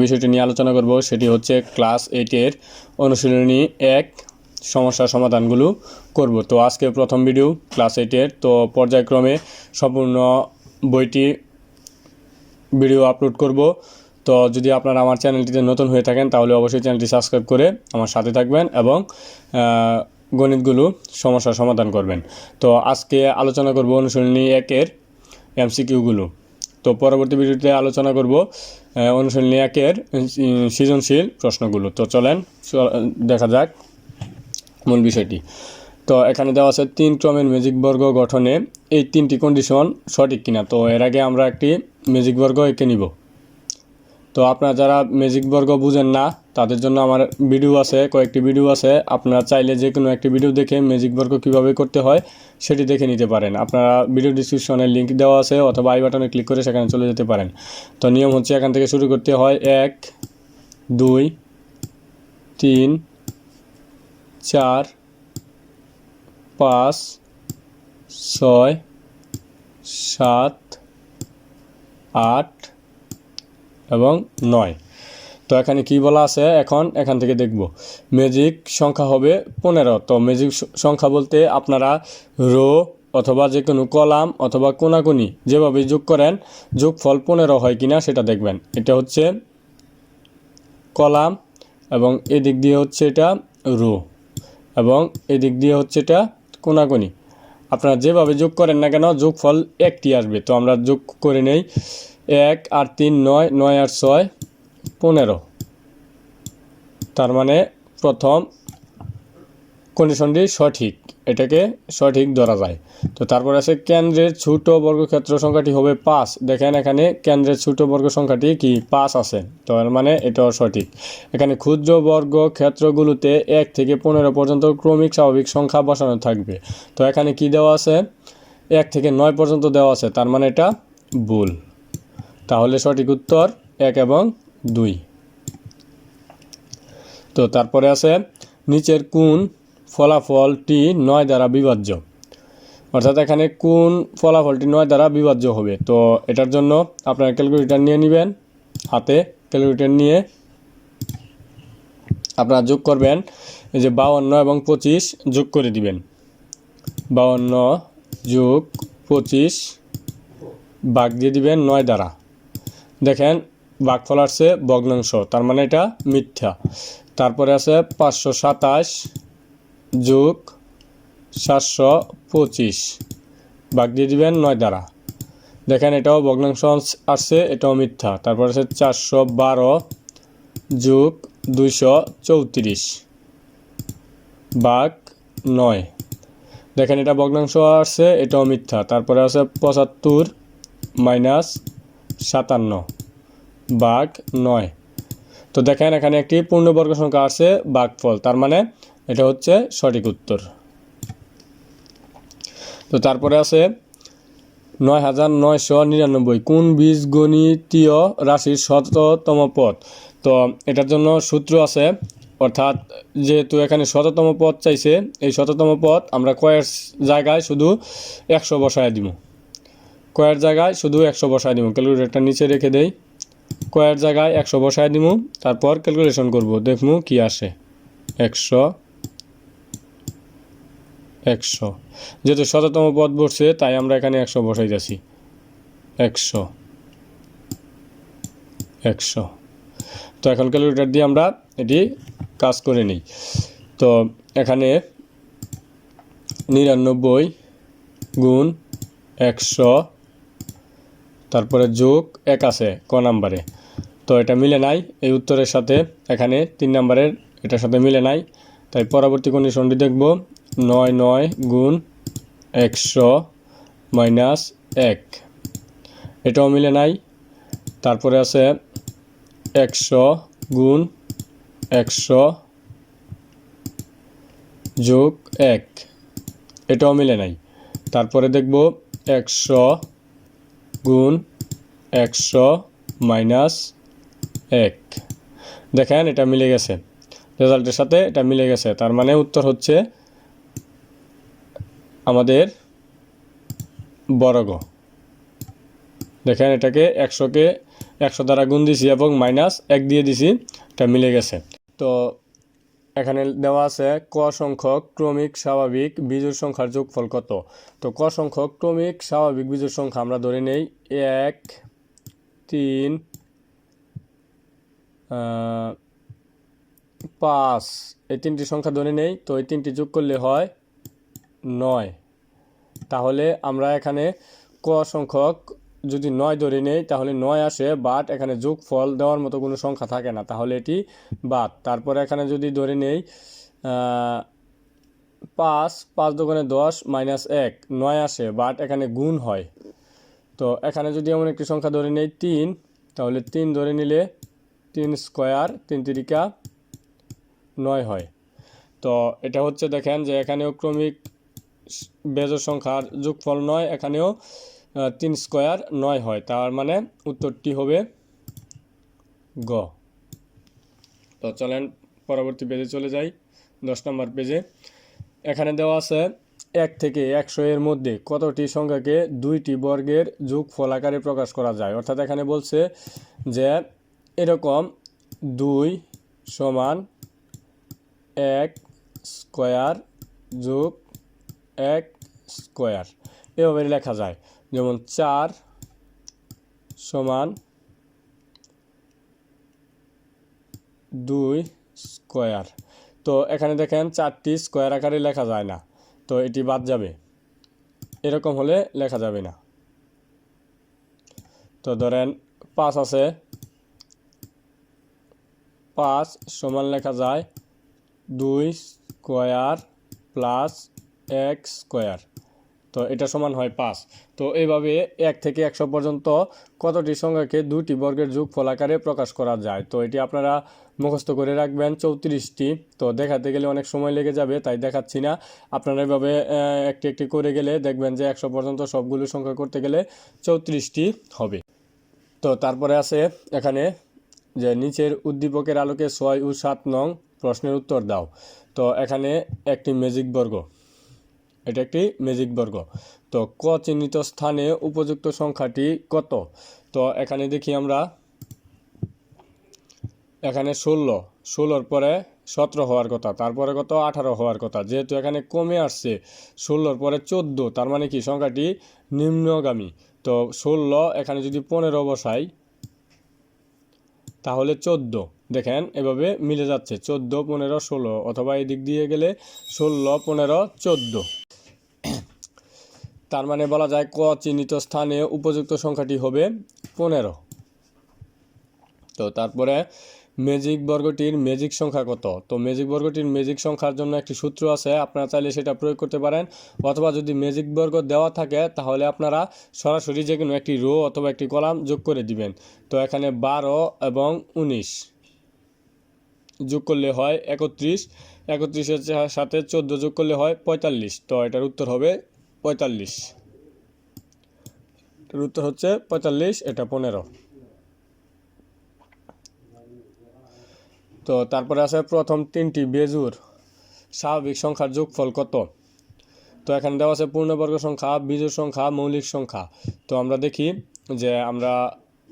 বিষয়টি নিয়ে আলোচনা করব সেটি হচ্ছে ক্লাস 8-এর অনুশীলনী 1 সমস্যার সমাধানগুলো করব। তো আজকে প্রথম ভিডিও ক্লাস 8-এর, তো পর্যায়ক্রমে সম্পূর্ণ বইটি ভিডিও আপলোড করব। তো যদি আপনারা আমার চ্যানেলটিতে নতুন হয়ে থাকেন তাহলে অবশ্যই চ্যানেলটি সাবস্ক্রাইব করে আমার সাথে থাকবেন এবং গণিতগুলো সমস্যার সমাধান করবেন। তো আজকে আলোচনা করব অনুশীলনী 1-এর এমসিকিউগুলো। তো পরবর্তী ভিডিওতে আলোচনা করব অনুশীলনী 1-এর সৃজনশীল প্রশ্নগুলো। তো চলেন দেখা যাক মূল বিষয়টি। তো এখানে দেওয়া আছে 3 ক্রমের ম্যাজিক বর্গ গঠনে এই 3টি কন্ডিশন সঠিক কিনা। তো এর আগে আমরা একটি ম্যাজিক বর্গ এঁকে নিব। তো আপনারা যারা ম্যাজিক বর্গ বুঝেন না তাদের জন্য আমার ভিডিও আছে, কয়েকটি ভিডিও আছে। আপনারা চাইলে যে কোনো একটি ভিডিও দেখে ম্যাজিক বর্গ কীভাবে করতে হয় সেটি দেখে নিতে পারেন। আপনারা ভিডিও ডিসক্রিপশনে লিঙ্ক দেওয়া আছে অথবা আই বাটনে ক্লিক করে সেখানে চলে যেতে পারেন। তো নিয়ম হচ্ছে এখান থেকে শুরু করতে হয় 1 2 3 4 5 6 7 8 এবং 9। তো এখানে কি বলা আছে এখান থেকে দেখব ম্যাজিক সংখ্যা হবে 15। তো ম্যাজিক সংখ্যা বলতে আপনারা রো অথবা যে কোনো কলাম অথবা কোনাকুনি যেভাবে যোগ করেন যোগফল 15 হয় কিনা সেটা দেখবেন। এটা হচ্ছে কলাম এবং এদিক দিয়ে হচ্ছে এটা রো এবং এদিক দিয়ে হচ্ছে এটা কোনাকুনি। আপনারা যেভাবে যোগ করেন না কেন যোগফল একটি আসবে। তো আমরা যোগ করে নেই 1 আর 3 9, 9 আর 6 15। তার মানে প্রথম কন্ডিশনটি সঠিক, এটাকে সঠিক ধরা যায়। তো তারপর আছে কেন্দ্রের ছোট বর্গক্ষেত্র সংখ্যাটি হবে 5। দেখেন এখানে কেন্দ্রের ছোট বর্গ সংখ্যাটি কি 5 আছে, তো এর মানে এটাও সঠিক। এখানে ক্ষুদ্র বর্গক্ষেত্রগুলোতে 1 থেকে 15 পর্যন্ত ক্রমিক স্বাভাবিক সংখ্যা বসানো থাকবে। তো এখানে কি দেওয়া আছে 1 থেকে 9 পর্যন্ত দেওয়া আছে, তার মানে এটা ভুল। তাহলে সঠিক উত্তর 1 এবং 2। তো তারপরে আছে নিচের কোন ফলাফলটি 9 দ্বারা বিভাজ্য। অর্থাৎ এখানে কোন ফলাফলটি 9 দ্বারা বিভাজ্য হবে। তো এটার জন্য আপনারা ক্যালকুলেটর নিয়ে নেবেন, হাতে ক্যালকুলেটর নিয়ে আপনারা যোগ করবেন। এই যে 52 এবং 25 যোগ করে দিবেন। 52 যোগ 25 ভাগ দিয়ে দিবেন 9 দ্বারা। দেখেন ভাগফল আসছে ভগ্নাংশ, তার মানে এটা মিথ্যা। তারপরে আছে 527 যোগ 725 ভাগ দিয়ে দিবেন 9 দ্বারা। দেখেন এটাও ভগ্নাংশ আসছে, এটাও মিথ্যা। তারপর আছে 412 যোগ 234 ভাগ 9। দেখেন এটা ভগ্নাংশ আসছে, এটাও মিথ্যা। তারপরে আছে 75 মাইনাস 57 ভাগ 9। তো দেখেন এখানে একটি পূর্ণবর্গ সংখ্যা আছে ভাগফল, তার মানে এটা হচ্ছে সঠিক উত্তর। তো তারপরে আছে 9999 কোন বীজগণিতীয় রাশির শততম পদ। তো এটার জন্য সূত্র আছে, অর্থাৎ যেহেতু এখানে শততম পদ চাইছে, এই শততম পদ আমরা কয়ের জায়গায় শুধু 100 বসায় দিব। কয়ের জায়গায় শুধু 100 বসায় দিব। ক্যালকুলেটরটা নিচে রেখে দেই, কয়ের জায়গায় 100 বসায় দিব, তারপর ক্যালকুলেশন করব, দেখবো কি আসে। 100 100 যেহেতু শততম পদ বসছে তাই আমরা এখানে 100 বসাই যাচ্ছি। 100 100। তো এখন ক্যালকুলেটর দিয়ে আমরা এটি কাজ করে নিই। তো এখানে 99 গুণ 100 তারপরে যোগ 1 আছে ক নাম্বারে। তো এটা মিলে নাই এই উত্তরের সাথে, এখানে 3 নাম্বারের এটার সাথে মিলে নাই। তাই পরবর্তী কন্ডিশনটি দেখব 99 গুণ 100 মাইনাস 1, এটাও মিলে নাই। তারপরে আছে 100 গুণ 100 যোগ 1, এটাও মিলে নাই। তারপরে দেখব 100 গুণ 100 মাইনাস 1। দেখেন এটা মিলে গেছে, রেজাল্টের সাথে এটা মিলে গেছে, তার মানে উত্তর হচ্ছে আমাদের বর্গ। দেখেন এটাকে 100কে 100 দ্বারা গুণ দিছি এবং -1 দিয়ে দিছি, এটা মিলে গেছে। তো এখানে দেওয়া আছে ক সংখ্যক ক্রমিক স্বাভাবিক বিজোড় সংখ্যার যোগফল কত। তো ক সংখ্যক ক্রমিক স্বাভাবিক বিজোড় সংখ্যা আমরা ধরে নেই 1 3 5, এই তিনটি সংখ্যা ধরে নেই। তো এই তিনটি যোগ করলে হয় 9। তাহলে আমরা এখানে ক সংখ্যক যদি 9 ধরে নেই তাহলে 9 আসে, বাট এখানে যোগফল দেওয়ার মতো কোনো সংখ্যা থাকে না, তাহলে এটি বাদ। তারপরে এখানে যদি ধরে নেই 5, 5 দোকানে 10 -1, 9 আসে, বাট এখানে গুণ হয়। তো এখানে যদি এমন একটি সংখ্যা ধরে নেই 3, তাহলে 3 ধরে নিলে 3 স্কোয়ার 3 তিরিকা 9 হয়। তো এটা হচ্ছে দেখেন যে এখানেও ক্রমিক বেজোড় সংখ্যার যোগফল 9, এখানেও 3 স্কোয়ার 9 হয়। তার মানে উত্তরটি হবে গ। তো চলেন পরবর্তী পেজে চলে যাই, 10 নম্বর পেজে। এখানে দেওয়া আছে 1 থেকে 100 এর মধ্যে কতটি সংখ্যাকে 2টি বর্গের যোগফল আকারে প্রকাশ করা যায়। অর্থাৎ এখানে বলছে যে এরকম 2 সমান 1 স্কোয়ার যোগ 1 স্কোয়ার, এভাবে লেখা যায়। যেমন 4 সমান 2 স্কোয়ার। তো এখানে দেখেন 4টি স্কোয়ার আকারে লেখা যায় না, তো এটি বাদ যাবে, এরকম হলে লেখা যাবে না। তো ধরেন 5 আছে, 5 সমান লেখা যায় 2 স্কোয়ার প্লাস 1 স্কোয়ার, তো এটা সমান হয় 5। তো এইভাবে 1 থেকে 100 পর্যন্ত কতটি সংখ্যাকে 2টি বর্গের যোগফল আকারে প্রকাশ করা যায়। তো এটি আপনারা মুখস্থ করে রাখবেন 34টি। তো দেখাতে গেলে অনেক সময় লেগে যাবে, তাই দেখাচ্ছি না। আপনারা এভাবে একটি একটি করে গেলে দেখবেন যে 100 পর্যন্ত সবগুলো সংখ্যা করতে গেলে 34টি হবে। তো তারপরে আছে এখানে যে নিচের উদ্দীপকের আলোকে 6 ও 7 নং প্রশ্নের উত্তর দাও। তো এখানে একটি ম্যাজিক বর্গ, এটা একটি ম্যাজিক বর্গ। তো ক চিহ্নিত স্থানে উপযুক্ত সংখ্যাটি কত। তো এখানে দেখি আমরা, এখানে 16 পরে 17 হওয়ার কথা, তারপরে কত 18 হওয়ার কথা। যেহেতু এখানে কমে আসছে 16 পরে 14, তার মানে কি সংখ্যাটি নিম্নগামী। তো 16 এখানে যদি 15 বসাই তাহলে 14, দেখেন এভাবে মিলে যাচ্ছে 14 15 16, অথবা এই দিক দিয়ে গেলে 16 15 14। তার মানে বলা যায় ক চিহ্নিত স্থানে উপযুক্ত সংখ্যাটি হবে 15। তো তারপরে ম্যাজিক বর্গটির ম্যাজিক সংখ্যা কত। তো ম্যাজিক বর্গটির ম্যাজিক সংখ্যার জন্য একটি সূত্র আছে, আপনারা চাইলে সেটা প্রয়োগ করতে পারেন, অথবা যদি ম্যাজিক বর্গ দেওয়া থাকে তাহলে আপনারা সরাসরি যে কোনো একটি রো অথবা একটি কলাম যোগ করে দিবেন। তো এখানে 12 এবং 19 যোগ করলে হয় 31, 31-এর সাথে 14 যোগ করলে হয় 45। তো এটার উত্তর হবে 45, এটার উত্তর হচ্ছে 45, এটা 15। তো তারপরে আছে প্রথম 3টি বেজোড় স্বাভাবিক সংখ্যার যোগফল কত। তো এখানে দেওয়া আছে পূর্ণবর্গ সংখ্যা, বিজোড় সংখ্যা, মৌলিক সংখ্যা। তো আমরা দেখি যে আমরা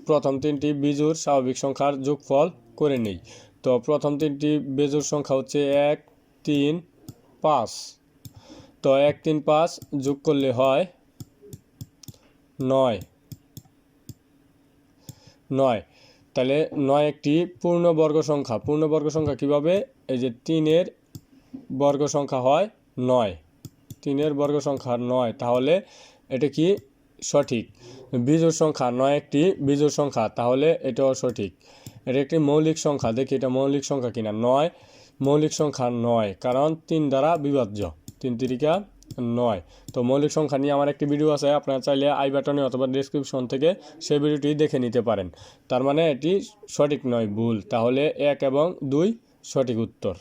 প্রথম 3টি বিজোড় স্বাভাবিক সংখ্যার যোগফল করে নেই। তো প্রথম 3টি বেজোড় সংখ্যা হচ্ছে 1 3 5। তো 1 3 5 যোগ করলে হয় 9। তাহলে 9 একটি পূর্ণবর্গ সংখ্যা। পূর্ণবর্গ সংখ্যা কিভাবে, এই যে 3-এর বর্গ সংখ্যা হয় 9, 3-এর বর্গ সংখ্যা 9, তাহলে এটা কি সঠিক। বিজোড় সংখ্যা 9 একটি বিজোড় সংখ্যা, তাহলে এটাও সঠিক। এটা একটি মৌলিক সংখ্যা, দেখি এটা মৌলিক সংখ্যা কিনা। 9 মৌলিক সংখ্যা 9, কারণ 3 দ্বারা বিভাজ্য, 3 তিরিকা 9। তো মৌলিক সংখ্যা নিয়ে আমার একটি ভিডিও আছে, আপনারা চাইলে আই বাটনে অথবা ডেসক্রিপশন থেকে সেই ভিডিওটি দেখে নিতে পারেন। তার মানে এটি সঠিক নয়, ভুল। তাহলে 1 এবং 2 সঠিক উত্তর।